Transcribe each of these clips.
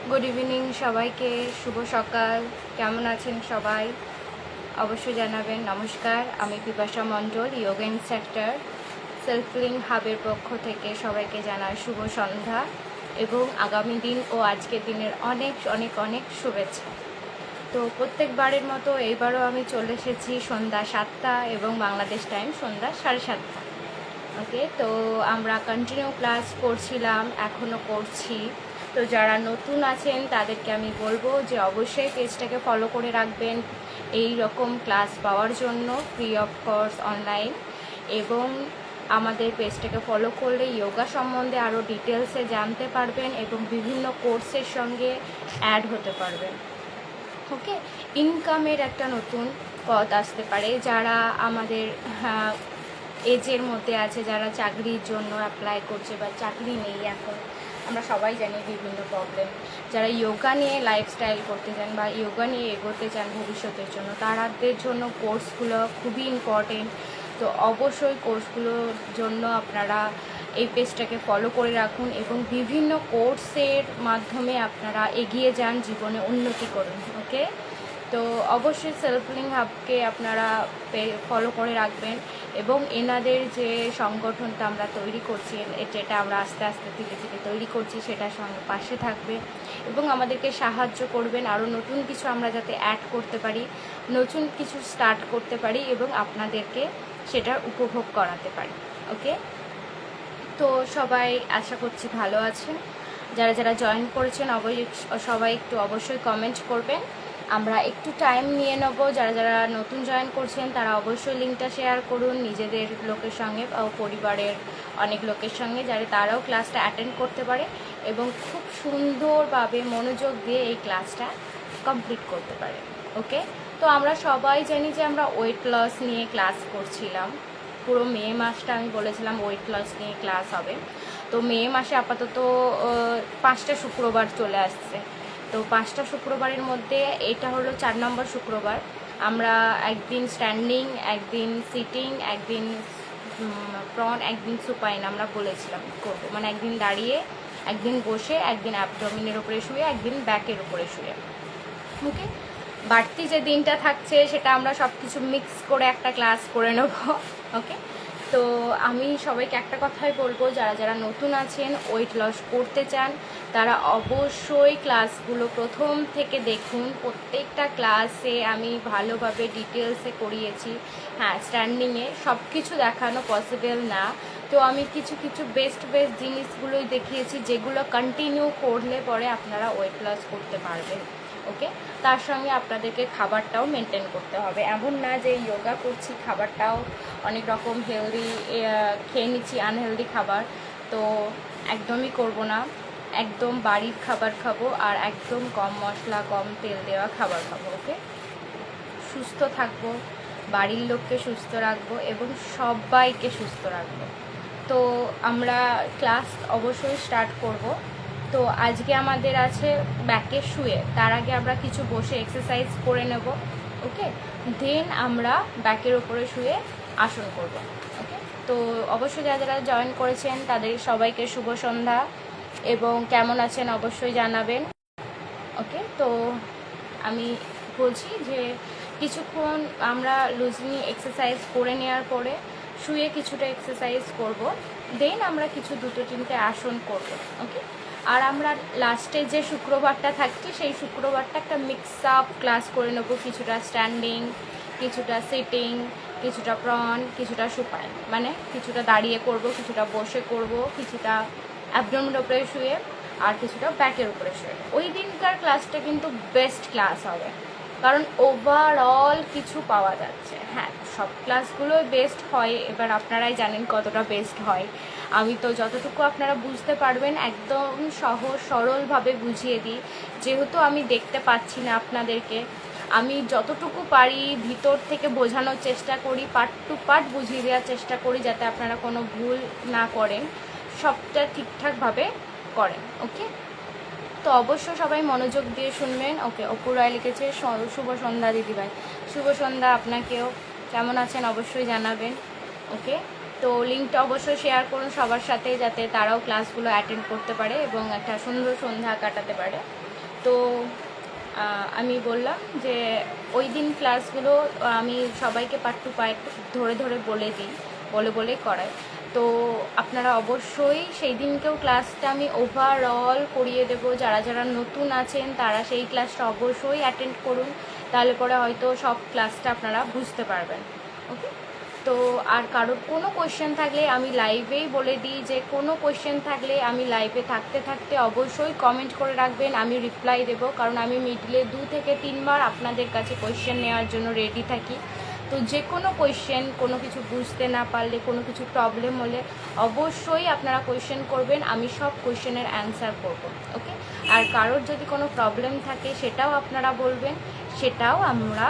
Good evening সবাইকে, শুভ সকাল। কেমন আছেন সবাই? অবশ্যই জানাবেন। নমস্কার, আমি পিপাসা মণ্ডল, যোগা ইনস্ট্রাক্টর। সেলফ লিং হাবের পক্ষ থেকে সবাইকে জানাই শুভ সন্ধ্যা এবং আগামী দিন ও আজকের দিনের অনেক অনেক অনেক শুভেচ্ছা। তো প্রত্যেকবারের মতো এইবারও আমি চলে এসেছি সন্ধ্যা 7টা এবং বাংলাদেশ টাইম সন্ধ্যা 7:30। ওকে, তো আমরা কন্টিনিউ ক্লাস করছিলাম, এখনও করছি। তো যারা নতুন আছেন তাদেরকে আমি বলবো যে অবশ্যই পেজটাকে ফলো করে রাখবেন এই রকম ক্লাস পাওয়ার জন্য, ফ্রি অফ কোর্স অনলাইন। এবং আমাদের পেজটাকে ফলো করলে যোগা সম্বন্ধে আরও ডিটেলসে জানতে পারবেন এবং বিভিন্ন কোর্সের সঙ্গে অ্যাড হতে পারবেন। ওকে, ইনকামের একটা নতুন পথ আসতে পারে। যারা আমাদের এজের মধ্যে আছে, যারা চাকরির জন্য অ্যাপ্লাই করছে বা চাকরি নেই এখন, আমরা সবাই জানি বিভিন্ন প্রবলেম। যারা যোগা নিয়ে লাইফস্টাইল করতে চান বা যোগা নিয়ে এগোতে চান ভবিষ্যতের জন্য, তাদের জন্য কোর্সগুলো খুবই ইম্পর্টেন্ট। তো অবশ্যই কোর্সগুলোর জন্য আপনারা এই পেজটাকে ফলো করে রাখুন এবং বিভিন্ন কোর্সের মাধ্যমে আপনারা এগিয়ে যান, জীবনে উন্নতি করুন। ওকে, তো অবশ্যই সেলফ লিং হাবকে আপনারা ফলো করে রাখবেন এবং এনাদের যে সংগঠনটা আমরা তৈরি করছি, যেটা আমরা আস্তে আস্তে ধীরে ধীরে তৈরি করছি, সেটার সঙ্গে পাশে থাকবে এবং আমাদেরকে সাহায্য করবেন আরও নতুন কিছু আমরা যাতে অ্যাড করতে পারি, নতুন কিছু স্টার্ট করতে পারি এবং আপনাদেরকে সেটার উপভোগ করাতে পারি। ওকে, তো সবাই আশা করছি ভালো আছেন। যারা যারা জয়েন করেছেন সবাই একটু অবশ্যই কমেন্ট করবেন। আমরা একটু টাইম নিয়ে নেব। যারা যারা নতুন জয়েন করছেন তারা অবশ্যই লিঙ্কটা শেয়ার করুন নিজেদের লোকের সঙ্গে বা পরিবারের অনেক লোকের সঙ্গে, যাতে তারাও ক্লাসটা অ্যাটেন্ড করতে পারে এবং খুব সুন্দরভাবে মনোযোগ দিয়ে এই ক্লাসটা কমপ্লিট করতে পারে। ওকে, তো আমরা সবাই জানি যে আমরা ওয়েট লস নিয়ে ক্লাস করছিলাম। পুরো মে মাসটা আমি বলেছিলাম ওয়েট লস নিয়ে ক্লাস হবে। তো মে মাসে আপাতত 5টা শুক্রবার চলে আসছে। তো 5টা শুক্রবারের মধ্যে এটা হলো 4 নম্বর শুক্রবার। আমরা একদিন স্ট্যান্ডিং, একদিন সিটিং, একদিন প্রন, একদিন সুপাইন আমরা বলেছিলাম করবো। মানে একদিন দাঁড়িয়ে, একদিন বসে, একদিন অ্যাবডোমিনের উপরে শুয়ে, একদিন ব্যাকের উপরে শুয়ে। ওকে, বাড়তি যে দিনটা থাকছে সেটা আমরা সব কিছু মিক্স করে একটা ক্লাস করে নেব। ওকে, তো আমি সবাইকে একটা কথাই বলবো, যারা যারা নতুন আছেন, ওয়েট লস করতে চান, তারা অবশ্যই ক্লাসগুলো প্রথম থেকে দেখুন। প্রত্যেকটা ক্লাসে আমি ভালোভাবে ডিটেলসে করিয়েছি। হ্যাঁ, স্ট্যান্ডিংয়ে সব কিছু দেখানো পসিবল না, তো আমি কিছু কিছু বেস্ট জিনিসগুলোই দেখিয়েছি, যেগুলো কন্টিনিউ করলে পরে আপনারা ওয়েট লস করতে পারবেন। ওকে, তার সঙ্গে আপনাদেরকে খাবারটাও মেনটেন করতে হবে। এমন না যে যোগা করছি খাবারটাও অনেক রকম হেলদি খেয়ে নিচ্ছি, আনহেলদি খাবার তো একদমই করব না। একদম বাড়ির খাবার খাবো আর একদম কম মশলা, কম তেল দেওয়া খাবার খাবো। ওকে, সুস্থ থাকবো, বাড়ির লোককে সুস্থ রাখবো এবং সবাইকে সুস্থ রাখবো। তো আমরা ক্লাস অবশ্যই স্টার্ট করব। তো আজকে আমাদের আছে ব্যাকে শুয়ে, তার আগে আমরা কিছু বসে এক্সারসাইজ করে নেব। ওকে, দেন আমরা ব্যাকের উপরে শুয়ে আসন করব। ওকে, তো অবশ্যই যারা যারা জয়েন করেছেন তাদের সবাইকে শুভ সন্ধ্যা এবং কেমন আছেন অবশ্যই জানাবেন। ওকে, তো আমি বলছি যে কিছুক্ষণ আমরা লুজিং এক্সারসাইজ করে নেওয়ার পরে শুয়ে কিছুটা এক্সারসাইজ করব, দেন আমরা কিছু 2-3টে আসন করব। ওকে, আর আমরা লাস্টে যে শুক্রবারটা থাকছে সেই শুক্রবারটা একটা মিক্স আপ ক্লাস করে নেব। কিছুটা স্ট্যান্ডিং, কিছুটা সিটিং, কিছুটা প্রন, কিছুটা সুপাইন, মানে কিছুটা দাঁড়িয়ে করব, কিছুটা বসে করব, কিছুটা অ্যাবডোমেনের উপরে শুয়ে আর কিছুটা ব্যাকের উপরে শুয়ে। ওই দিনকার ক্লাসটা কিন্তু বেস্ট ক্লাস হবে, কারণ ওভারঅল কিছু পাওয়া যাচ্ছে। হ্যাঁ, সব ক্লাসগুলোই বেস্ট হয়, এবার আপনারাই জানেন কতটা বেস্ট হয়। আমি তো যতটুকু আপনারা বুঝতে পারবেন একদম সহজ সরলভাবে বুঝিয়ে দিই, যেহেতু আমি দেখতে পাচ্ছি না আপনাদেরকে। আমি যতটুকু পারি ভিতর থেকে বোঝানোর চেষ্টা করি, পার্ট টু পার্ট বুঝিয়ে দেওয়ার চেষ্টা করি, যাতে আপনারা কোনো ভুল না করেন, সবটা ঠিকঠাকভাবে করেন। ওকে, তো অবশ্যই সবাই মনোযোগ দিয়ে শুনবেন। ওকে, অপু রায় লিখেছে শুভ সন্ধ্যা দিদিভাই। শুভ সন্ধ্যা আপনাকেও। কেমন আছেন অবশ্যই জানাবেন। ওকে, তো লিঙ্কটা অবশ্যই শেয়ার করুন সবার সাথে, যাতে তারাও ক্লাসগুলো অ্যাটেন্ড করতে পারে এবং একটা সুন্দর সন্ধ্যা কাটাতে পারে। তো আমি বললাম যে ওই দিন ক্লাসগুলো আমি সবাইকে পার্ট টু পার্ট ধরে ধরে বলে দিই, বলে করাই। তো আপনারা অবশ্যই সেই দিনকেও ক্লাসটা আমি ওভারঅল করিয়ে দেবো। যারা যারা নতুন আছেন তারা সেই ক্লাসটা অবশ্যই অ্যাটেন্ড করুন, তাহলে পরে হয়তো সব ক্লাসটা আপনারা বুঝতে পারবেন। ওকে, তো আর কারোর কোনো কোয়েশ্চেন থাকলে আমি লাইভেই বলে দিই যে কোনো কোয়েশ্চেন থাকলে আমি লাইভে থাকতে থাকতে অবশ্যই কমেন্ট করে রাখবেন, আমি রিপ্লাই দেবো। কারণ আমি মিডলে 2 থেকে 3 বার আপনাদের কাছে কোয়েশ্চেন নেওয়ার জন্য রেডি থাকি। তো যে কোনো কোয়েশ্চেন, কোনো কিছু বুঝতে না পারলে, কোনো কিছু প্রবলেম হলে অবশ্যই আপনারা কোয়েশ্চেন করবেন, আমি সব কোয়েশ্চেনের অ্যান্সার করব। ওকে, আর কারোর যদি কোনো প্রবলেম থাকে সেটাও আপনারা বলবেন, সেটাও আমরা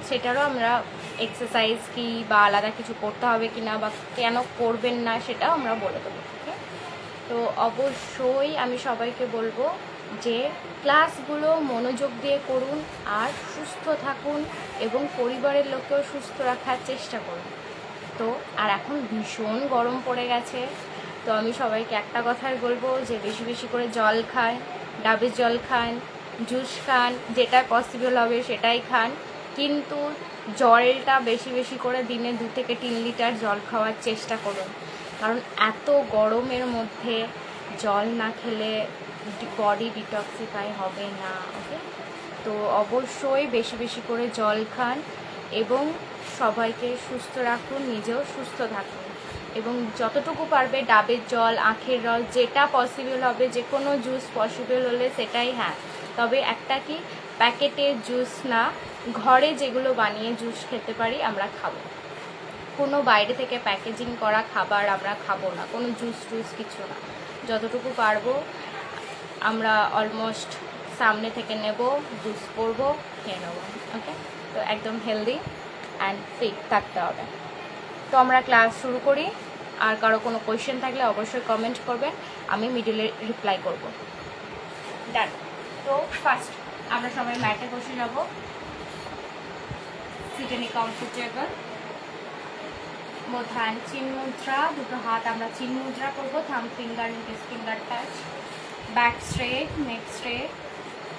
সেটারও আমরা এক্সারসাইজ কি বা আলাদা কিছু করতে হবে কি না বা কেন করবেন না সেটাও আমরা বলে দেবো। ওকে, তো অবশ্যই আমি সবাইকে বলবো যে ক্লাসগুলো মনোযোগ দিয়ে করুন আর সুস্থ থাকুন এবং পরিবারের লোককেও সুস্থ রাখার চেষ্টা করুন। তো আর এখন ভীষণ গরম পড়ে গেছে, তো আমি সবাইকে একটা কথাই বলবো যে বেশি বেশি করে জল খান, ডাবের জল খান, জুস খান, যেটা পসিবল হবে সেটাই খান, কিন্তু জলটা বেশি বেশি করে দিনে 2 থেকে 3 লিটার জল খাওয়ার চেষ্টা করুন। কারণ এত গরমের মধ্যে জল না খেলে বডি ডিটক্সিফাই হবে না। ওকে, তো অবশ্যই বেশি বেশি করে জল খান এবং সবাইকে সুস্থ রাখুন, নিজেও সুস্থ থাকুন এবং যতটুকু পারবে ডাবের জল, আখের রস, যেটা পসিবল হবে, যে কোনো জুস পসিবল হলে সেটাই, হ্যাঁ তবে একটা কি, প্যাকেটের জুস না, ঘরে যেগুলো বানিয়ে জুস খেতে পারি আমরা খাবো। কোনো বাইরে থেকে প্যাকেজিং করা খাবার আমরা খাবো না, কোনো জুস কিছু না। যতটুকু পারবো আমরা অলমোস্ট সামনে থেকে নেব, জুস করবো, খেয়ে নেবো। ওকে, তো একদম হেলদি অ্যান্ড ফিট থাকতে হবে। তো আমরা ক্লাস শুরু করি, আর কারো কোনো কোয়েশ্চেন থাকলে অবশ্যই কমেন্ট করবেন, আমি মিডিলে রিপ্লাই করব। ডান। তো ফার্স্ট আমরা সবাই ম্যাটে বসে যাব, সিটেনি কমফোর্টেবল, বোথ হ্যান্ড চিন মুদ্রা, দুটো হাত আমরা চিন মুদ্রা করবো, থাম finger index finger touch, back straight, neck straight,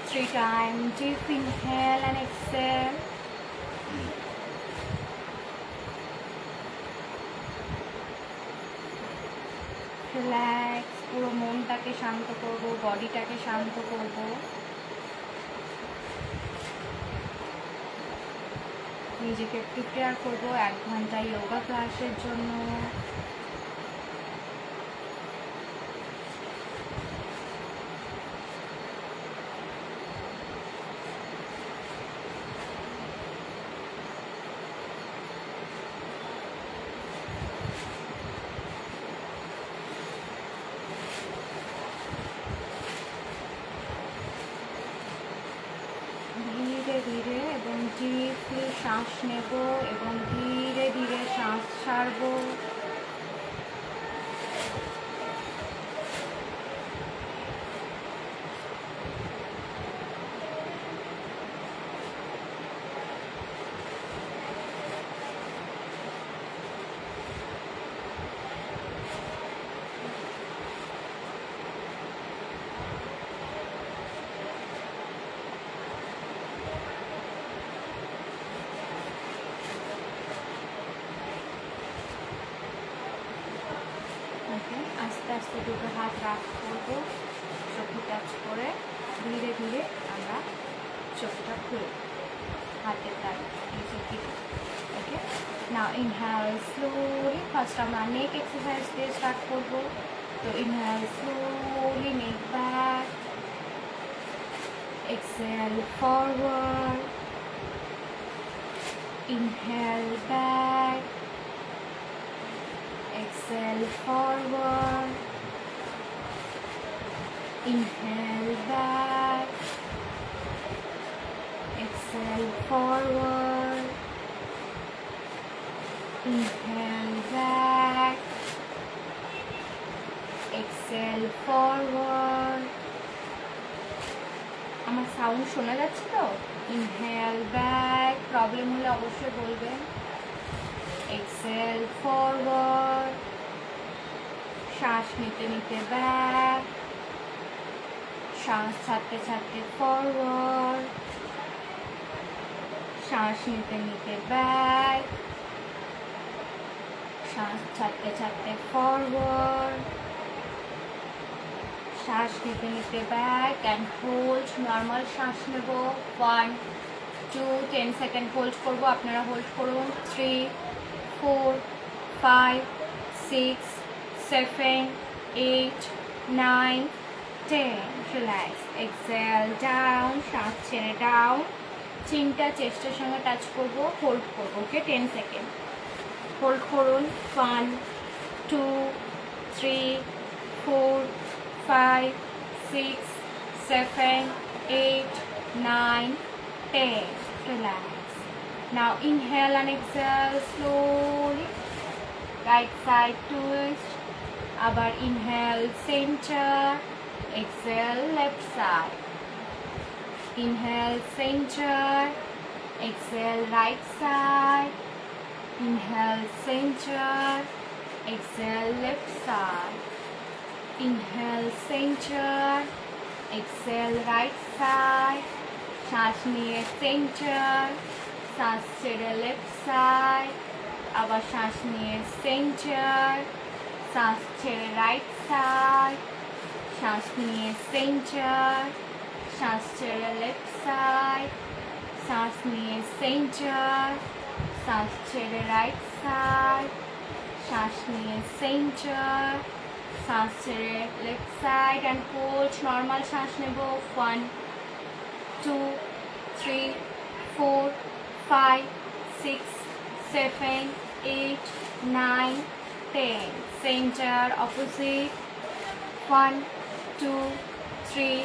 3 times, deep inhale and exhale. Relax, পুরো মনটাকে শান্ত করব, বডিটাকে শান্ত করব। নিজেকে প্রিপেয়ার করব 1 ঘন্টা যোগা ক্লাসের জন্য। ধীরে ধীরে এবং ডিপলি শ্বাস নেব এবং ধীরে ধীরে শ্বাস ছাড়ব। আস্তে আস্তে দুটো হাত রাখ করবো, চোখে টাচ করে ধীরে ধীরে আমরা চোখটা খুলব, হাতের তালে নিচের দিকে। Okay, now inhale slowly, first আমরা নেক এক্সারসাইজ দিয়ে স্টার্ট করবো। তো inhale slowly, neck back, exhale forward, inhale back, exhale forward, inhale back, exhale forward, inhale back, exhale forward. আমার সাউন্ড শোনা যাচ্ছে তো? ইনহেল ব্যাক, প্রবলেম হলে অবশ্যই বলবেন। exhale forward, শ্বাস নিতে নিতে ব্যাক, শ্বাস ছাড়তে ছাড়তে ফরওয়ার্ড, শ্বাস নিতে নিতে ব্যাক, শ্বাস ছাড়তে ছাড়তে ফরওয়ার্ড, শ্বাস নিতে নিতে ব্যাক অ্যান্ড হোল্ড। নর্মাল শ্বাস নেব 1 2 10 সেকেন্ড হোল্ড করব, আপনারা হোল্ড করুন 3 4 5 6 7 8 9 10। রিল্যাক্স, এক্সেল ডাউন, শ্বাস ছেড়ে ডাউন, চিনটা চেস্টের সঙ্গে টাচ করব, হোল্ড করবো। ওকে, 10 সেকেন্ড হোল্ড করুন। 1 2 3 4 5 6 7 8 9 10. Relax. Now inhale and exhale slowly. Right side twist. Abar inhale center. Exhale left side. Inhale center. Exhale right side. Inhale center. Exhale left side. Inhale center. Exhale right side. শ্বাস নিয়ে centre, শ্বাস ছেড়ে left side, আবার শ্বাস নিয়ে centre, শ্বাস ছেড়ে right side, শ্বাস নিয়ে সেন্টার, শ্বাস ছেড়ে লেফট সাইড, শ্বাস নিয়ে সেন্টার, শ্বাস ছেড়ে রাইট সাইড, শ্বাস নিয়ে সেন্টার, শ্বাস ছেড়ে left side and hold. Normal শ্বাস নেব 1 2 3 4 5 6 7 8 9 10. Center opposite 1 2 3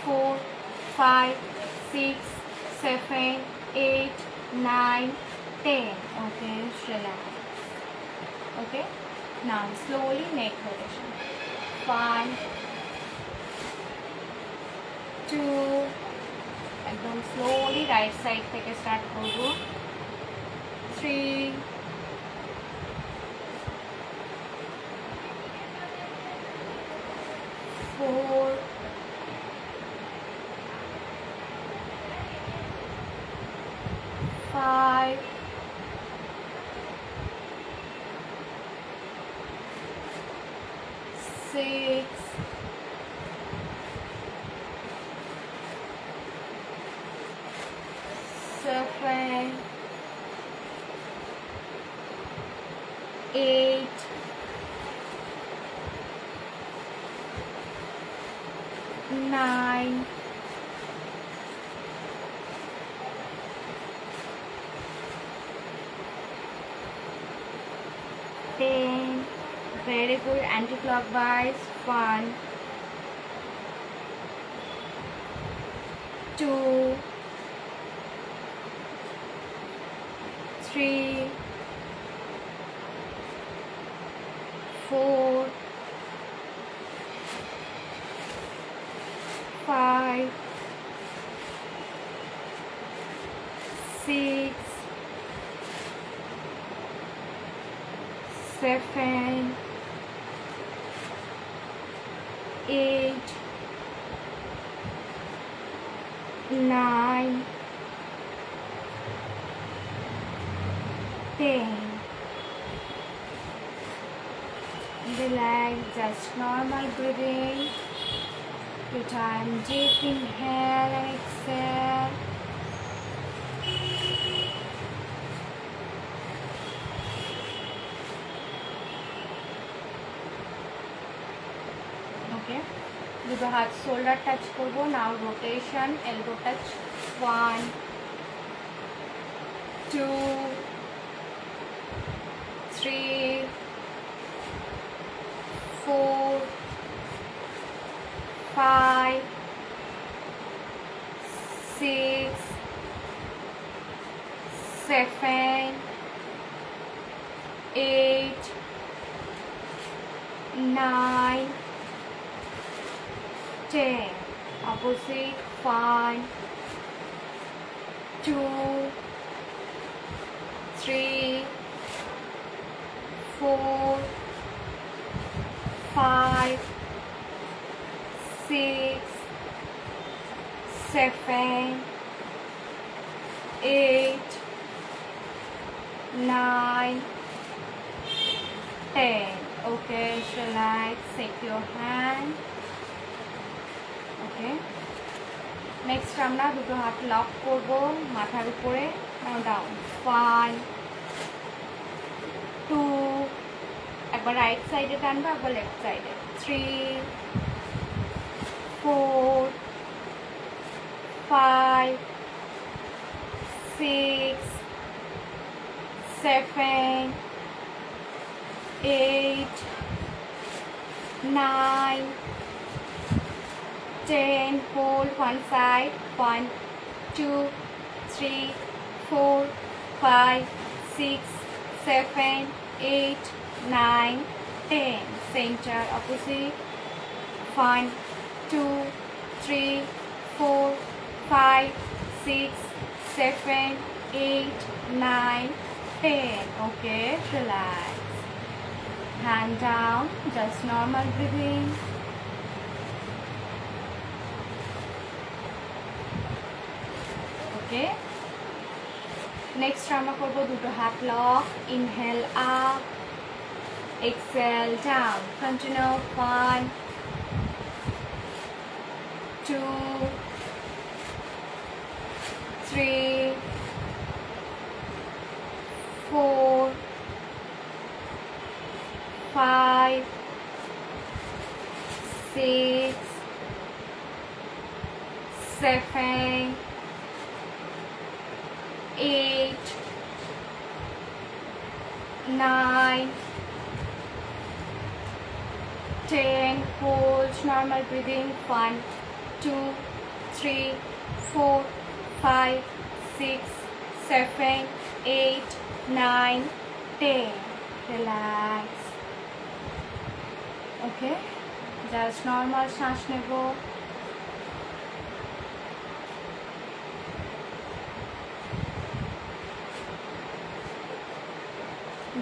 4 5 6 7 8 9 10. Okay, relax. Okay, now slowly neck rotation. 1 2, একদম স্লোলি রাইট সাইড থেকে স্টার্ট করব, 3 4 5 6 7 8 9 10. Very good. Anti-clockwise. 1 2 3 4 5 6 7 8 9 10. Relax, just normal breathing. 2 times deep inhale and exhale. Okay, দুটো হাত shoulder touch করব। নাও rotation, elbow touch. 1 2 3 4 5 6 7 8 9 10. Opposite. 1 2 3 4 5 6 7, 8, 9, 10. Okay, relax, take your hand. Okay. Next আমরা দুটো হাত lock করব মাথার উপরে। Now down. 1, 2, একবার রাইট সাইডে টানবো, একবার লেফট সাইডে। 3, 4, 5, 6, 7, 8, 9, 10. Hold one side. 1, 2, 3, 4, 5, 6, 7, 8, 9, 10. Center opposite. 1, 2, 3, 4, 5, 6, 7, 8, 9, 10. Okay, relax. Hand down, just normal breathing. Okay. Next আমরা করব দুটো হাত lock. Inhale up, exhale down. Continue. 1, 2, 3, 4, 5, 6, 7, 8, 9, 10. Hold normal breathing. 1, 2, 3, 4, 5, 6, 7, 8, 9, 10. Relax. Okay, just normal শ্বাস নেব।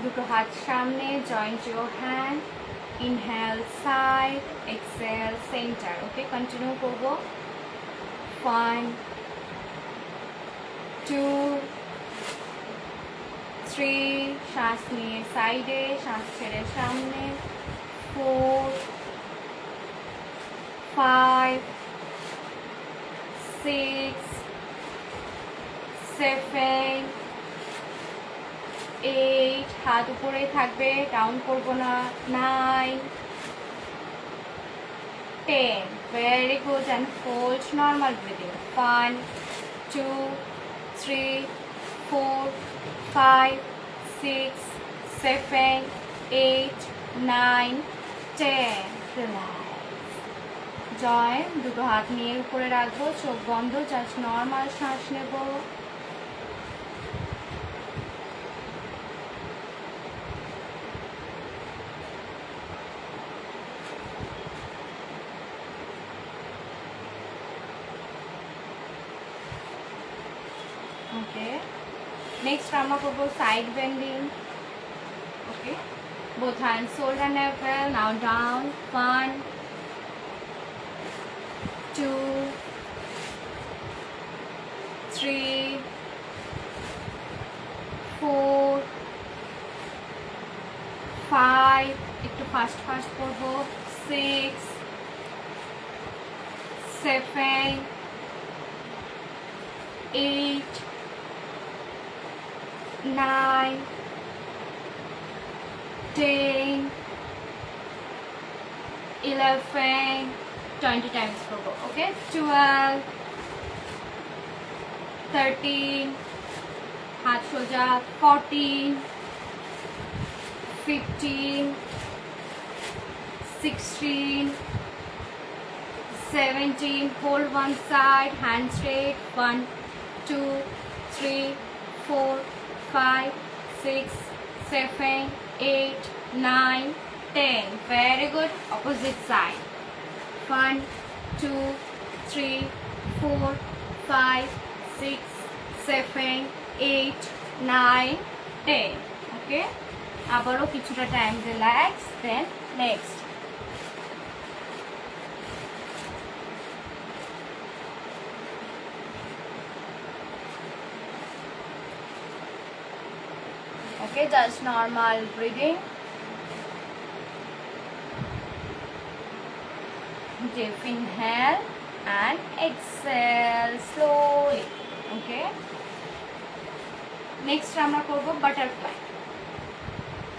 দুটো হাত সামনে, joint your hand. Inhale side, exhale center. Okay, continue করব। 1, 2, 3, শ্বাস নিয়ে সাইডে, শ্বাস ছেড়ে সামনে। 4, 5, 6, 7, 8. হাত উপরে থাকবে, ডাউন করব না। 9, 10. Very good, and hold normal breathing. 1, 2, 3, 4, 5, 6, 7, 8, 9, 10. Relax. জয় দুটো হাত নিয়ে উপরে রাখবো, চোখ বন্ধ, জাস্ট নর্মাল শ্বাস নেব। Okay. Next আমরা করব side bending. Okay. Both hands shoulder level. Now down. 1, 2, 3, 4, 5. একটু ফাস্ট করব। 6, 7, 8, 9, 10, 11, 20 times করব। Okay, 12, 13, হাত সোজা। 14, 15, 16, 17. Hold one side, hand straight. 1, 2, 3, 4, 5, 6, 7, 8, 9, 10. Very good. Opposite side. 1, 2, 3, 4, 5, 6, 7, 8, 9, 10. Okay. আবারও কিছুটা time relax, then next. Okay, just normal breathing. Deep inhale and exhale slowly. Okay. Next আমরা করব butterfly.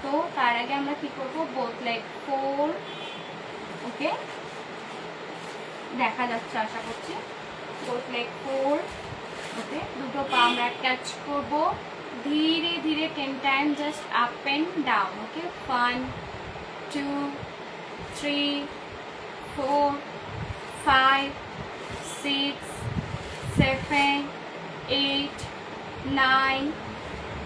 তো তার আগে আমরা কি করব, both leg fold. Okay. দেখা যাচ্ছে আশা করছি। both leg fold. Okay. দুটো পা আমরা ক্যাচ করব। ধীরে ধীরে 10 times just up and down. Okay. 1 2 3 4 5 6 7 8 9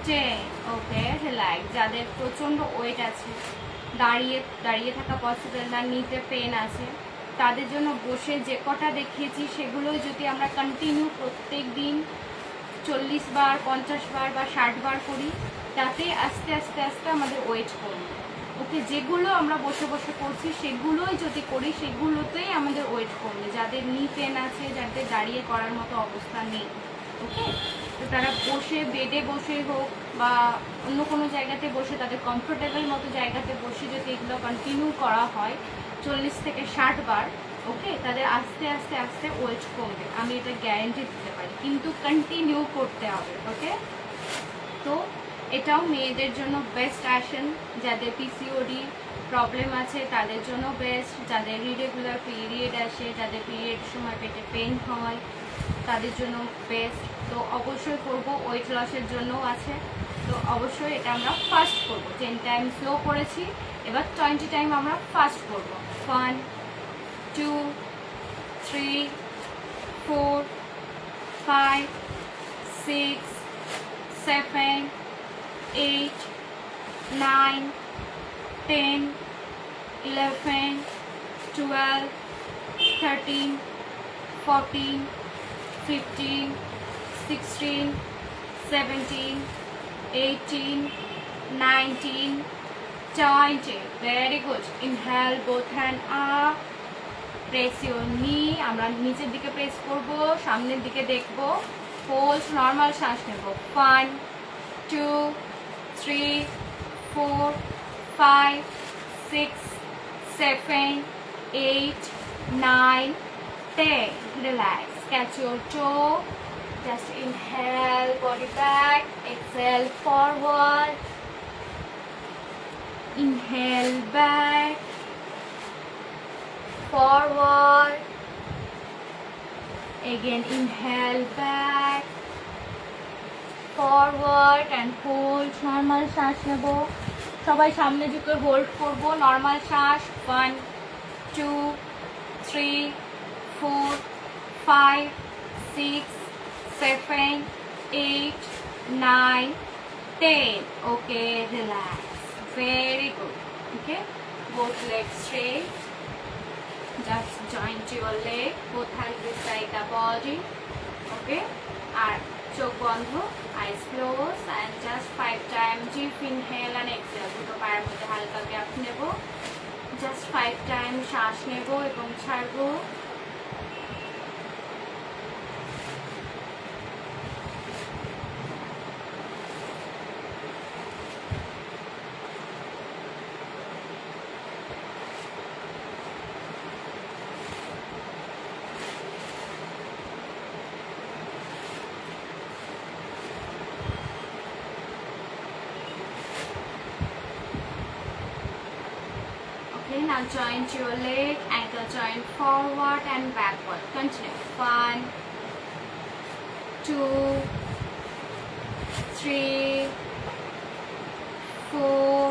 10. Okay, relax. যাদের প্রচণ্ড ওয়েট আছে, দাঁড়িয়ে থাকা পসিবল না, নিতে পেন আছে, তাদের জন্য বসে যে কটা দেখিয়েছি সেগুলোই যদি আমরা কন্টিনিউ প্রত্যেক দিন 40 বার 50 বার বা 60 বার করি, তাতে আস্তে আস্তে আস্তে আমাদের ওয়েট কমবে। ওকে, যেগুলো আমরা বসে বসে করছি সেগুলোই যদি করি সেগুলোতেই আমাদের ওয়েট কমবে। যাদের নি পেন আছে, যাদের দাঁড়িয়ে করার মতো অবস্থা নেই, ওকে, তো তারা বসে বেডে বসে হোক বা অন্য কোনো জায়গাতে বসে, তাদের কমফোর্টেবল মতো জায়গাতে বসে যদি এগুলো কন্টিনিউ করা হয় 40 থেকে 60 বার, ওকে, তাদের আস্তে আস্তে আস্তে ওয়েট কমবে। আমি এটা গ্যারেন্টি দিতে পারি, কিন্তু কন্টিনিউ করতে হবে। ওকে, তো এটাও মেয়েদের জন্য বেস্ট আসন। যাদের পিসিওডি প্রবলেম আছে তাদের জন্য বেস্ট, যাদের ইরেগুলার পিরিয়ড আসে, যাদের পিরিয়ড সময় পেটে পেন হয় তাদের জন্য বেস্ট। তো অবশ্যই করবো, ওয়েট লসের জন্যও আছে। তো অবশ্যই এটা আমরা ফাস্ট করবো। 10 টাইম স্লো করেছি, এবার 20 টাইম আমরা ফাস্ট করবো। 1 2 3 4 5 6 7 8 9 10 11 12 13 14 15 16 17 18 19 20. Very good. Inhale, both hand up. Press your knee. আমরা নিচের দিকে প্রেস করব, সামনের দিকে দেখব। হোল্ড, নর্মাল শ্বাস নেব। 1 2 3 4 5 6 7 8 9 10. Relax. Catch your toe. Just inhale, body back. Exhale, forward. Inhale, back. Forward. Again, inhale, back. Forward and hold. Normal শ্বাস নেব। সবাই সামনে ঝুঁকে হোল্ড করব। নর্মাল শ্বাস। 1 2 3 4 5 6 7 8 9 10. Okay, relax. Very good. Okay, both legs straight. Just joint your leg, both hands beside the body. Okay, and চোখ বন্ধ, eyes close, and just 5 times deep inhale and exhale. দুটো পায়ের মধ্যে হালকা গ্যাপ নেব। Just 5 times শ্বাস নেব এবং ছাড়বো। Now joint your leg, ankle joint forward and backward. Continue. 1 2 3 4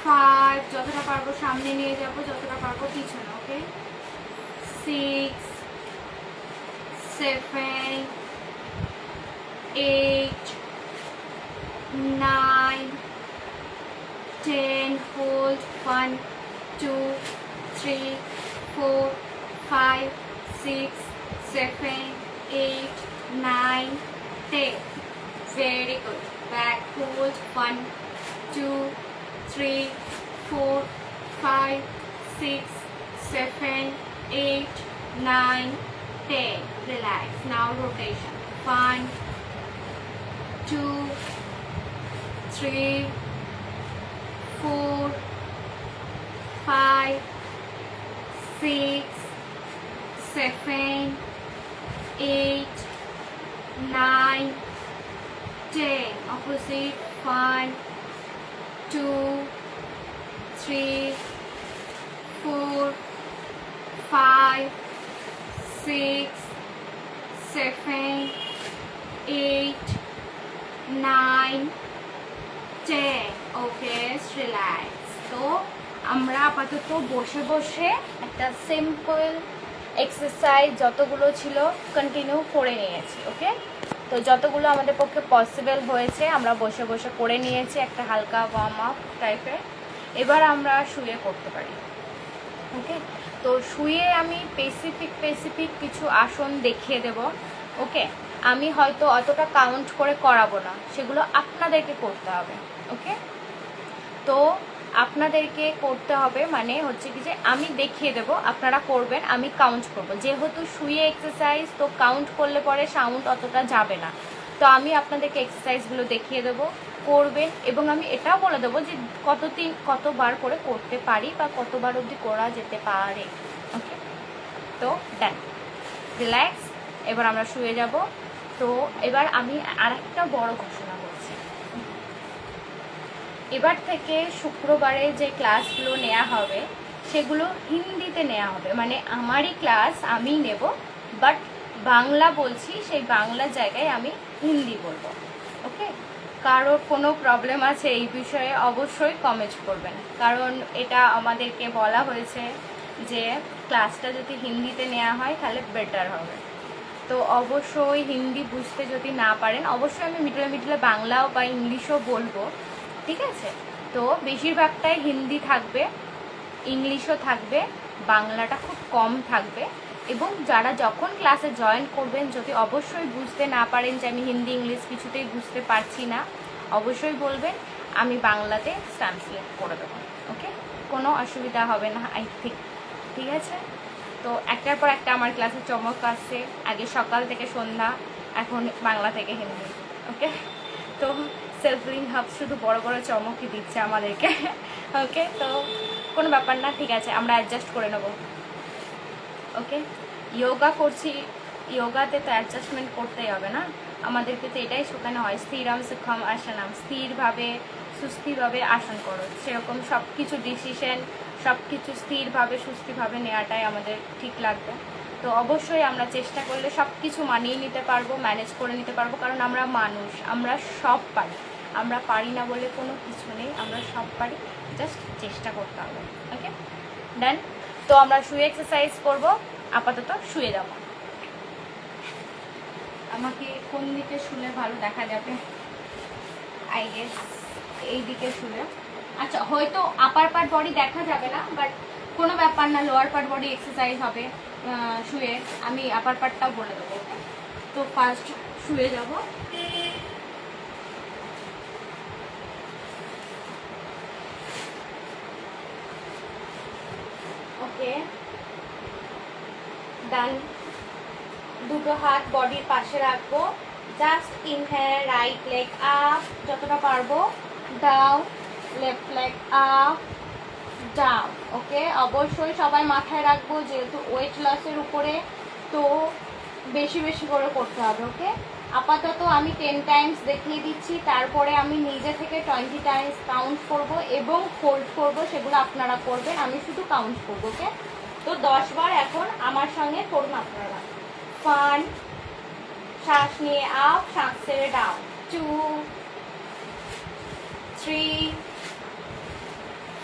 5. যতটা পারবো সামনে নিয়ে যাব, যতটা পারবো পিছনে। ওকে, 6 7 8 9 10. Hold. 1 2 3 4 5 6 7 8 9 10. Very good. Back. Hold. 1 2 3 4 5 6 7 8 9 10. Relax. Now rotation. 1 2 3 4 5 6 7 8 9 10. Opposite. 1 2 3 4 5 6 7 8 9 10. ওকে, রিল্যাক্স। তো আমরা আপাতত বসে বসে একটা সিম্পল এক্সারসাইজ যতগুলো ছিল কন্টিনিউ করে নিয়েছি। ওকে, তো যতগুলো আমাদের পক্ষে পসিবল হয়েছে আমরা বসে বসে করে নিয়েছি, একটা হালকা ওয়ার্ম আপ টাইপের। এবার আমরা শুয়ে করতে পারি। ওকে, তো শুয়ে আমি স্পেসিফিক কিছু আসন দেখিয়ে দেব। ওকে, আমি হয়তো অতটা কাউন্ট করে করাবো না, সেগুলো আপনাদেরকে করতে হবে। ওকে, তো আপনাদেরকে করতে হবে মানে হচ্ছে কি যে আমি দেখিয়ে দেব, আপনারা করবেন, আমি কাউন্ট করব। যেহেতু শুয়ে এক্সারসাইজ, তো কাউন্ট করলে পরে সাউন্ড অতটা যাবে না। তো আমি আপনাদেরকে এক্সারসাইজগুলো দেখিয়ে দেব, করবেন, এবং আমি এটাও বলে দেবো যে কতবার করে করতে পারি বা কতবার অবধি করা যেতে পারে। ওকে, তো দেন রিল্যাক্স। এবার আমরা শুয়ে যাব। তো এবার আমি আরেকটা বড় ঘোষণা করছি, এবার থেকে শুক্রবারে যে ক্লাসগুলো নেওয়া হবে সেগুলো হিন্দিতে নেওয়া হবে। মানে আমারই ক্লাস আমি নেব, বাট বাংলা বলছি, সেই বাংলা জায়গায় আমি হিন্দি বলবো। ওকে, কারোর কোনো প্রবলেম আছে এই বিষয়ে অবশ্যই কমেন্ট করবেন, কারণ এটা আমাদেরকে বলা হয়েছে যে ক্লাসটা যদি হিন্দিতে নেওয়া হয় তাহলে বেটার হবে। তো অবশ্যই হিন্দি বুঝতে যদি না পারেন, অবশ্যই আমি মিডলে বাংলাও বা ইংলিশও বলবো, ঠিক আছে? তো বেশিরভাগটাই হিন্দি থাকবে, ইংলিশও থাকবে, বাংলাটা খুব কম থাকবে। এবং যারা যখন ক্লাসে জয়েন করবেন, যদি অবশ্যই বুঝতে না পারেন যে আমি হিন্দি ইংলিশ কিছুতেই বুঝতে পারছি না, অবশ্যই বলবেন, আমি বাংলাতে ট্রান্সলেট করে দেবো। ওকে, কোনো অসুবিধা হবে না আই থিঙ্ক, ঠিক আছে? তো একটার পর একটা আমার ক্লাসে চমক আসছে, আগে সকাল থেকে সন্ধ্যা, এখন বাংলা থেকে হিন্দি। ওকে, তো সেলফলিং হাব শুধু বড় বড় চমকই দিচ্ছে আমাদেরকে। ওকে, তো কোনো ব্যাপার না, ঠিক আছে, আমরা অ্যাডজাস্ট করে নেব। ওকে, যোগা করছি, যোগাতে তো অ্যাডজাস্টমেন্ট করতেই হবে না, আমাদেরকে তো এটাই শেখানো হয়, স্থিরম সুখম আসনম, স্থিরভাবে সুস্থিরভাবে আসন করো। সেরকম সব কিছু ডিসিশন, সব কিছু স্থিরভাবে সুস্থিরভাবে নেওয়াটাই আমাদের ঠিক লাগবে। তো অবশ্যই আমরা চেষ্টা করলে সব কিছু মানিয়ে নিতে পারবো, ম্যানেজ করে নিতে পারবো, কারণ আমরা মানুষ, আমরা সব পারি, আমরা পারি না বলে কোনো কিছু নেই, আমরা সব পারি, জাস্ট চেষ্টা করতে হবে। ওকে, ডান। তো আমরা শুয়ে এক্সারসাইজ করব, আপাতত শুয়ে যাব। আমাকে কোন দিকে শুলে ভালো দেখা যাবে? আই গেস এই দিকে শুলে। আচ্ছা, হয়তো আপার পার্ট বডি দেখা যাবে না, বাট কোনো ব্যাপার না, লোয়ার পার্ট বডি এক্সারসাইজ হবে শুয়ে। আমি আপার পার্টটাও বলে দেবো। তো ফার্স্ট শুয়ে যাব। ওকে, ডান। দুটো হাত বডির পাশে রাখবো, just inhale, right leg up যতটা পারবো, down, left leg up, down. Okay, অবশ্যই সবাই মাথায় রাখবো, যেহেতু ওয়েট লসের উপরে, তো বেশি বেশি করে করতে হবে। ওকে, আপাতত আমি 10 টাইমস দেখিয়ে দিচ্ছি, তারপরে আমি নিজে থেকে 20 টাইমস কাউন্ট করব এবং হোল্ড করব, সেগুলো আপনারা করবেন, আমি শুধু কাউন্ট করবো। ওকে, তো 10 বার এখন আমার সঙ্গে করুন আপনারা। 1, শ্বাস নিয়ে আপ, শ্বাস ছেড়ে ডাউন। 2, 3,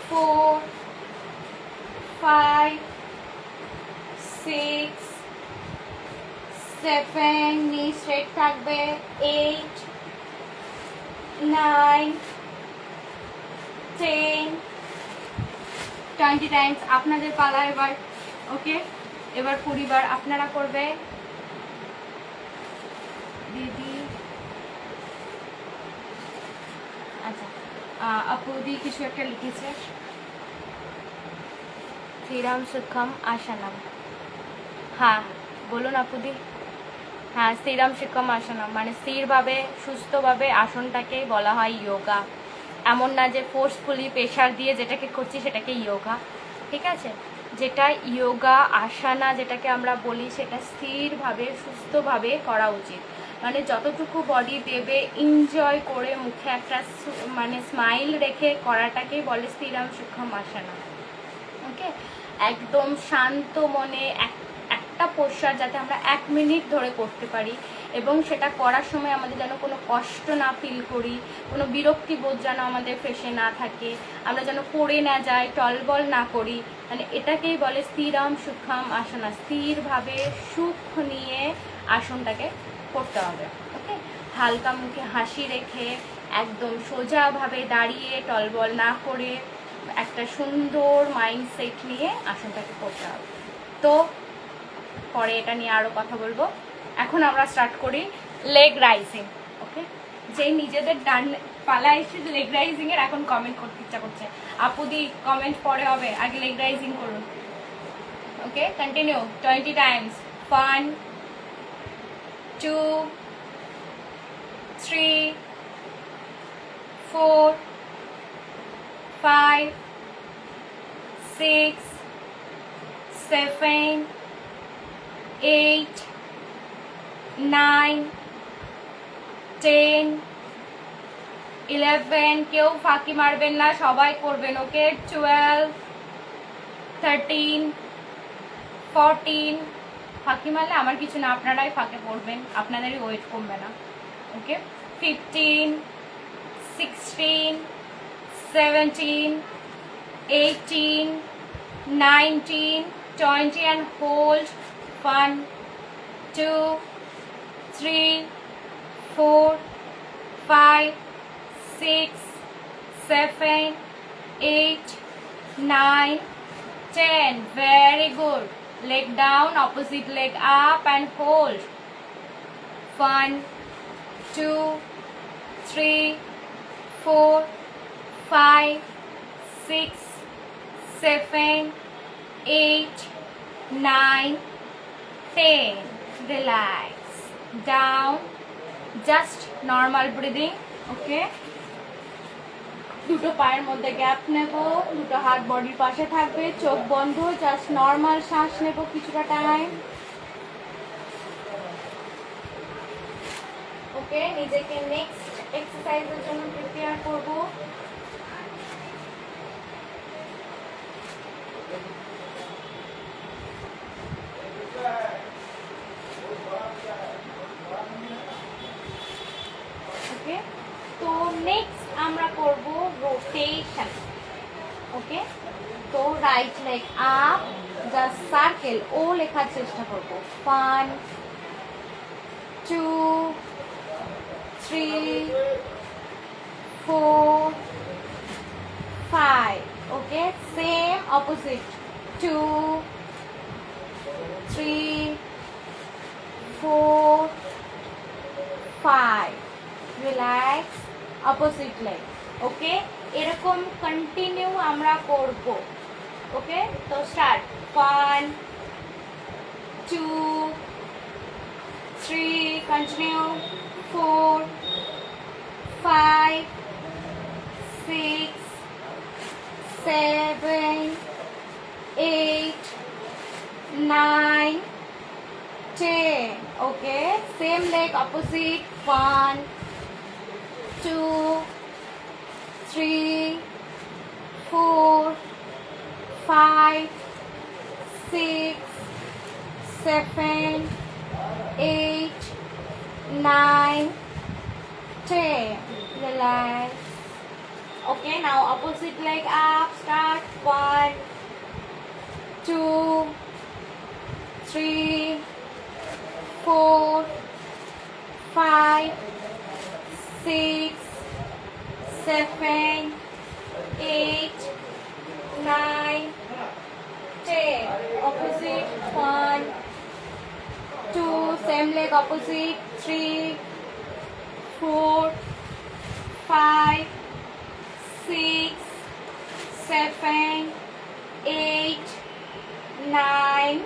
4, 5, 6, 7, নি স্ট্রেট থাকবে, 8, 9, 10, 20 টাইমস আপনাদের পালা এবার। ওকে, এবার 20 বার আপনারা করবে। দিদি, আচ্ছা, আপুদি কিছু একটা লিখেছে, শ্রীরাম সুখম আসনম। হ্যাঁ বলুন আপুদি। হ্যাঁ, স্থিরম সুখম আসনম মানে স্থিরভাবে সুস্থভাবে আসনটাকে বলা হয় যোগা। এমন না যে ফোর্সফুলি প্রেশার দিয়ে যেটাকে করছি সেটাকে ইয়োগা, ঠিক আছে? যেটা ইয়োগা আসানা যেটাকে আমরা বলি সেটা স্থিরভাবে সুস্থভাবে করা উচিত। মানে যতটুকু বডি দেবে এনজয় করে মুখে একটা মানে স্মাইল রেখে করাটাকেই বলে স্থিরাম সূক্ষ্ম আসানা। ওকে, একদম শান্ত মনে একটা পোশ্চার যাতে আমরা 1 মিনিট ধরে করতে পারি এবং সেটা করার সময় আমাদের যেন কোনো কষ্ট না ফিল করি, কোনো বিরক্তিবোধ যেন আমাদের ফেসে না থাকে, আমরা যেন পড়ে না যাই, টলবল না করি। মানে এটাকেই বলে স্থিরাম সূক্ষ্ম আসনা। স্থিরভাবে সুখ নিয়ে আসনটাকে করতে হবে। ওকে, হালকা মুখে হাসি রেখে একদম সোজাভাবে দাঁড়িয়ে টলবল না করে একটা সুন্দর মাইন্ডসেট নিয়ে আসনটাকে করতে হবে। তো পরে এটা নিয়ে আরও কথা বলবো। এখন আমরা স্টার্ট করি লেগ রাইজিং। ওকে, যে নিজেদের ডান পালা এসে লেগ রাইজিংয়ের এখন কমেন্ট করতে ইচ্ছা করছে, আপুদি কমেন্ট পরে হবে, আগে লেগ রাইজিং করুন। ওকে, কন্টিনিউ 20 টাইমস। 1 2 3 4 5 6 7 8 9 10 11, কেউ ফাঁকি মারবেন না, সবাই করবেন। ওকে, 12 13 14, ফাঁকি মারলে আমার কিছু না, আপনারাই ফাঁকে পড়বেন, আপনাদেরই ওয়েট কমবে না। ওকে, 15 16 17 18 19 20 and hold. 1 2 3 4 5 6 7 8 9 10. Very good. Leg down, opposite leg up and hold. 1 2 3 4 5 6 7 8 9 10. Relax. Down. Just normal breathing. Okay. দুটো পায়ের মধ্যে গ্যাপ নেব, দুটো হাত বডির পাশে থাকবে, চোখ বন্ধ, জাস্ট নর্মাল শ্বাস নেব কিছুটা টাইম। ওকে, নিজেকে নেক্সট এক্সারসাইজের জন্য প্রিপেয়ার করব। ওকে, তো নেক্সট আমরা করব রোটেশন। ওকে, তো right leg up, just circle ও লেখার চেষ্টা করব। 1 2 3 4 5. Okay, same opposite. 2 3 4 5. Relax, opposite leg. Okay, এরকম কন্টিনিউ আমরা করব। ওকে, তো start. 1 2 3, continue. 4 5 6 7 8 9 10. Okay, same leg opposite. 1 2 3 4 5 6 7 8 9 10. Relax. Okay, now opposite leg up. Start. 1 2 3 4 5 6 7 8 9 10. Opposite. 1 2, same leg opposite. 3 4 5 6 7 8 9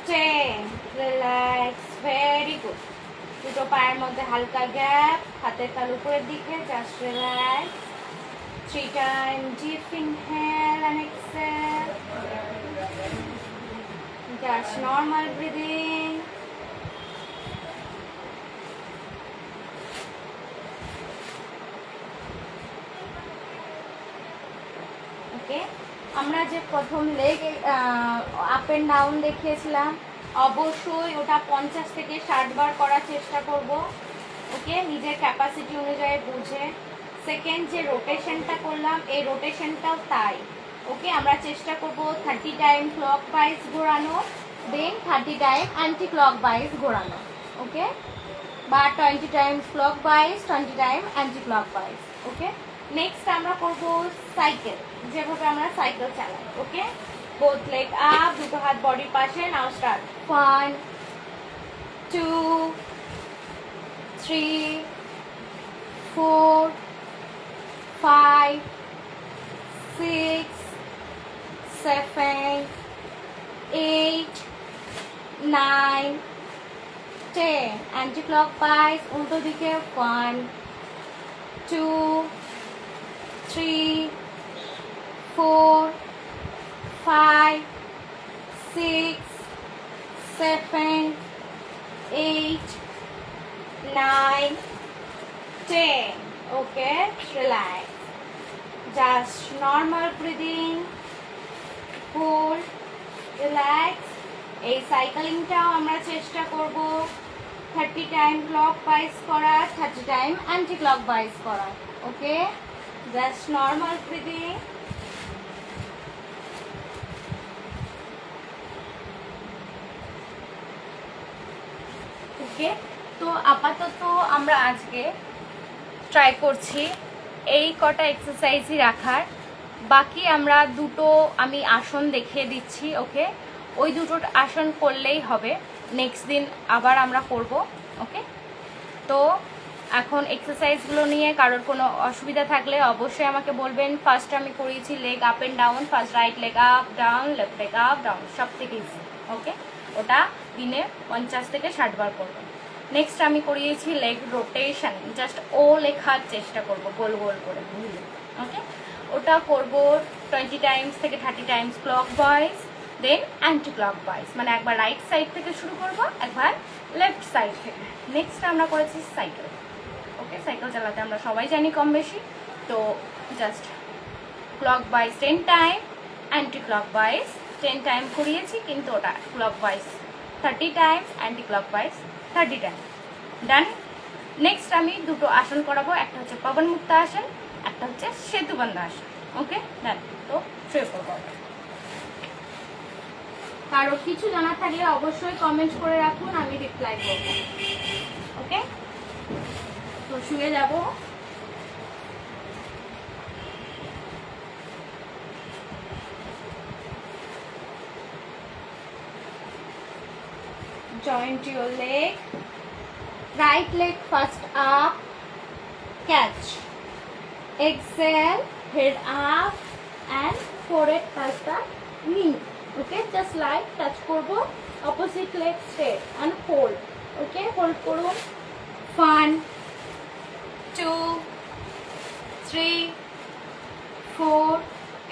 10. Relax. Very good. দুটো পায়ের মধ্যে হালকা গ্যাপ, হাতের তালু উপরের দিকে, just relax. 3 times deep inhale and exhale. Just normal breathing. ওকে, আমরা যে প্রথম লেগ আপ এন্ড ডাউন দেখিয়েছিলাম, অবশ্যই ওটা 50 থেকে 60 বার করার চেষ্টা করব। ওকে, নিজের ক্যাপাসিটি অনুযায়ী বুঝে। সেকেন্ড যে রোটেশনটা করলাম, এই রোটেশনটাও তাই। ওকে, আমরা চেষ্টা করব 30 টাইম ক্লক ওয়াইজ ঘোরানো, then 30 time anti clock wise ঘোরানো। ওকে, বা 20 times clockwise, 20 time anticlockwise. Okay, next আমরা করব সাইকেল, যেভাবে আমরা সাইকেল চালাই। ওকে, বোথ লেগ আপ, দুটো হাত বডির পাশে। নাও স্টার্ট। 1 2 3 4 5 6 7 8 9 10 অ্যান্টি ক্লকওয়াইজ উল্টো দিকে। 1 2 3 4 5 6 7 8 9 10. Okay, relax. Just normal breathing. Hold, relax. এই সাইক্লিংটাও আমরা চেষ্টা করব 30 টাইম ক্লকওয়াইজ করা, 30 টাইম অ্যান্টি ক্লকওয়াইজ করা। ওকে, জাস্ট নর্মাল ব্রিদিং। ওকে, তো আপাতত আমরা আজকে ট্রাই করছি এই কটা এক্সারসাইজই রাখার। বাকি আমরা দুটো আমি আসন দেখিয়ে দিচ্ছি। ওকে, ওই দুটো আসন করলেই হবে, নেক্সট দিন আবার আমরা করব। ওকে, তো এখন এক্সারসাইজগুলো নিয়ে কারোর কোনো অসুবিধা থাকলে অবশ্যই আমাকে বলবেন। ফার্স্ট আমি করিয়েছি leg up and down, first right leg up down, left leg up down, সব থেকে ইজি। ওকে, ওটা দিনে 50 থেকে 60 বার করবেন। নেক্সট আমি করিয়েছি লেগ রোটেশন, জাস্ট ও লেখার চেষ্টা করব গোল গোল করে। ওকে, ওটা করব 20 টাইমস থেকে 30 টাইমস ক্লক ওয়াইজ, দেন অ্যান্টি ক্লক ওয়াইজ, মানে একবার রাইট সাইড থেকে শুরু করব, একবার লেফট সাইড থেকে। নেক্সট আমরা করেছি সাইকেল। ওকে, সাইকেল চালাতে আমরা সবাই জানি কম বেশি। তো just clock wise 10 time, anti clock wise 10 time করিয়েছি, কিন্তু ওটা clock wise 30 times, anti clock wise 30 time. Done. Next আমি দুটো আসন করাবো, একটা হচ্ছে পবন মুক্ত আসন, একটা হচ্ছে সেতুবন্ধ আসন। ওকে, ডান। তো শুয়ে পড়বো। কারো কিছু জানা থাকলে অবশ্যই কমেন্ট করে রাখুন, আমি রিপ্লাই করব। ওকে, তো শুয়ে যাব। Joint your leg. Right leg first up, catch. Exhale, head up and forehead touch the knee. Okay, just like touch করবো, opposite leg straight and hold. Okay, hold করুন। 1 2 3 4,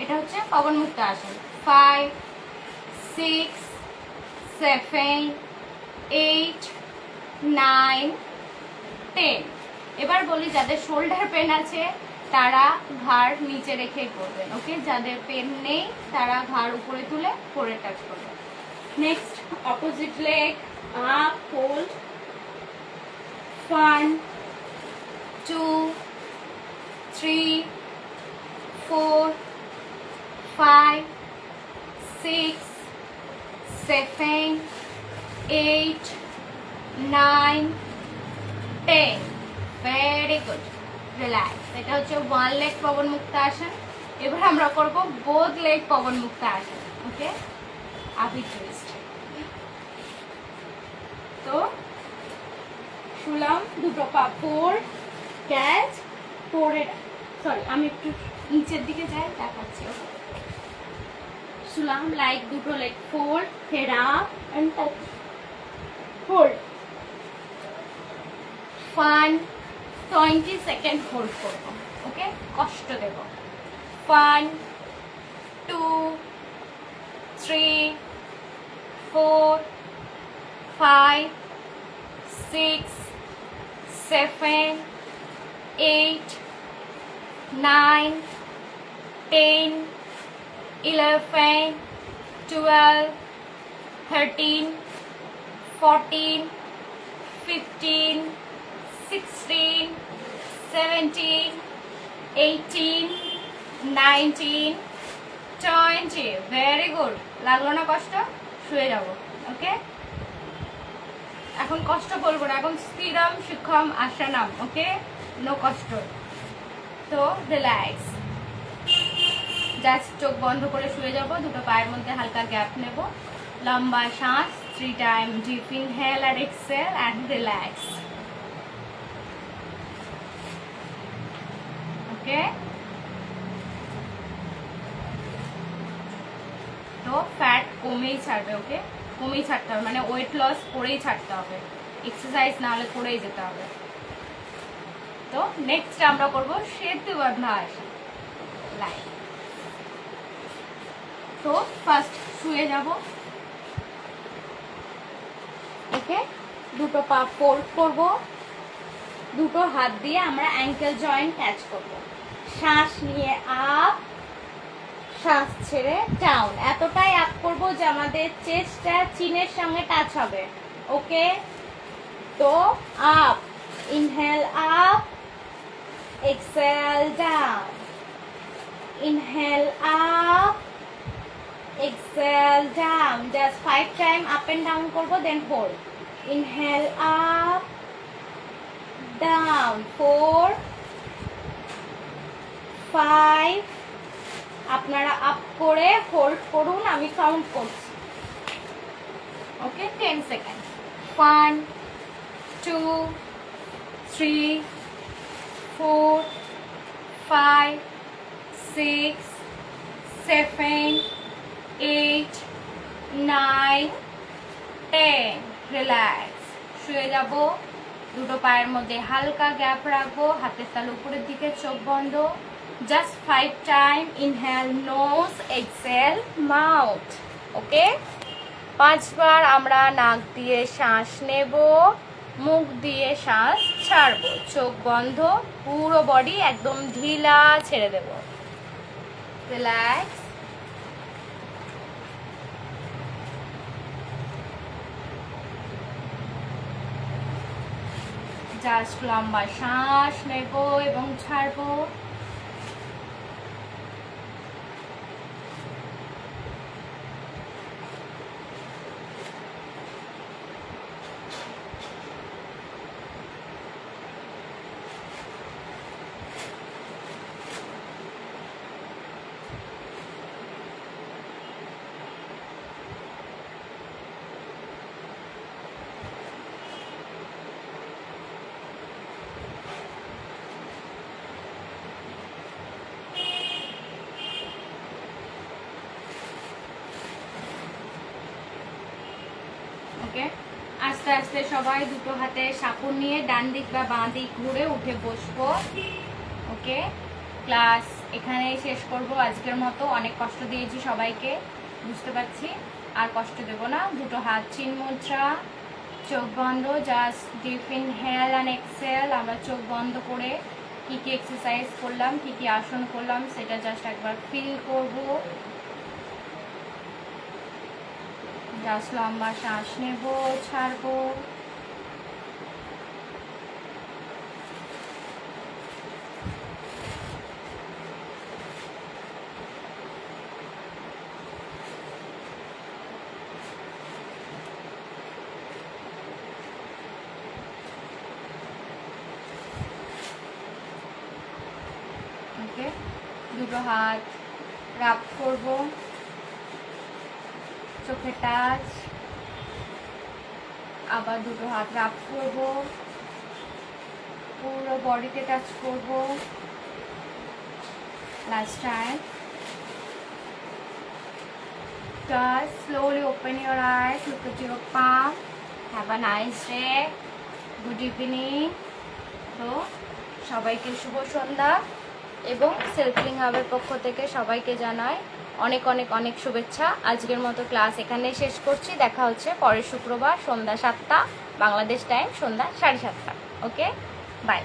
এটা হচ্ছে পবন মুক্ত আসন। 5 6 7 8 9 10। এবার বলি, যাদের শোল্ডার পেন আছে তারা ঘাড় নিচে রেখে করবেন। ওকে, যাদের পেন নেই তারা ঘাড় উপরে তুলে ফোরে টাচ করবেন। Next opposite leg up, hold. 1 2 3 4 5 6 7 8 9 10। Very good, relax. এটা হচ্ছে ওয়ান লেগ পবন মুক্ত আসন। এবার আমরা করব বোথ লেগ পবন মুক্ত আসন। ওকে, আবি টুইস্ট। তো শুলাম, দুটো পা ফোর, ক্যাচ, ফোরে, সরি আমি একটু নিচের দিকে যাই, দেখাচ্ছি। শুলাম লাইক দুটো leg four, head up and touch, hold. 1 20 second hold করবো। ওকে, কষ্ট দেব। 1 2 3 4 5 6 7 8 9 10 11 12 13 14 15 16 17 18 19 20 ভেরি গুড লাগলো না কষ্ট শুয়ে যাব ওকে এখন কষ্ট বলবো না এখন স্থিরম শিক্ষম আসানাম ওকে নো কষ্ট তো রিল্যাক্স জাস্ট চোখ বন্ধ করে শুয়ে যাব দুটো পায়ের মধ্যে হালকা গ্যাপ নেব লম্বা শ্বাস 3 টাইম ডিপ ইনহেল আর এক্সহেল এন্ড রিল্যাক্স ওকে তো ফ্যাট কমেই ছাড়বে ওকে কমেই ছাড়তে হবে মানে ওয়েট লস করেই ছাড়তে হবে এক্সারসাইজ না হলে করেই যেতে হবে তো নেক্সট আমরা করবো সেতু অভ্যাস লাইক তো ফার্স্ট শুয়ে যাব ওকে দুটো পা ফোল্ড করব দুটো হাত দিয়ে আমরা অ্যাঙ্কেল জয়েন্ট ক্যাচ করব শ্বাস নিয়ে আপ শ্বাস ছেড়ে ডাউন এতটাই আপ করব যে আমাদের চেস্টটা চিনের সঙ্গে টাচ হবে ওকে তো up inhale up exhale down inhale up exhale down just 5 time up and down করব then hold inhale up down 4 5 আপনারা আপ করে হোল্ড করুন আমি কাউন্ট করছি ওকে 10 সেকেন্ড 1 2 3 4 5 6 7 8 9 10 রিল্যাক্স শুয়ে যাব দুটো পায়ের মধ্যে হালকা গ্যাপ রাখবো হাতের তালু উপরের দিকে চোখ বন্ধ just 5 time inhale nose exhale mouth okay 5 বার আমরা নাক দিয়ে শ্বাস নেব মুখ দিয়ে শ্বাস ছাড়বো চোখ বন্ধ পুরো বডি একদম ঢিলা ছেড়ে দেব রিল্যাক্স জাস্ট লম্বা শ্বাস নেব এবং ছাড়বো ওকে আস্তে আস্তে সবাই দুটো হাতে সাপুন নিয়ে ডান দিক বা বাঁ দিক ঘুরে উঠে বসবো ওকে ক্লাস এখানেই শেষ করব আজকের মতো অনেক কষ্ট দিয়েছি সবাইকে বুঝতে পারছি আর কষ্ট দেব না দুটো হাত চিন মুদ্রা চোখ বন্ধ just deep inhale and exhale আমরা চোখ বন্ধ করে কি কি এক্সারসাইজ করলাম কি কি আসন করলাম সেটা জাস্ট একবার ফিল করব জাস্ট লম্বা শ্বাস নেব ছাড়বো ওকে দুটো হাত রাব করব চোখে টাচ আবার দুটো হাত রাব করব পুরো বডিতে টাচ করব last time touch slowly open your eyes look at your palm have a nice day good evening তো সবাইকে শুভ সন্ধ্যা এবং সেলফলিং হাবের পক্ষ থেকে সবাইকে জানাই অনেক অনেক অনেক শুভেচ্ছা। আজকের মতো ক্লাস এখানেই শেষ করছি। দেখা হচ্ছে পরের শুক্রবার সন্ধ্যা 7টা, বাংলাদেশ টাইম সন্ধ্যা 7:30। Okay, by.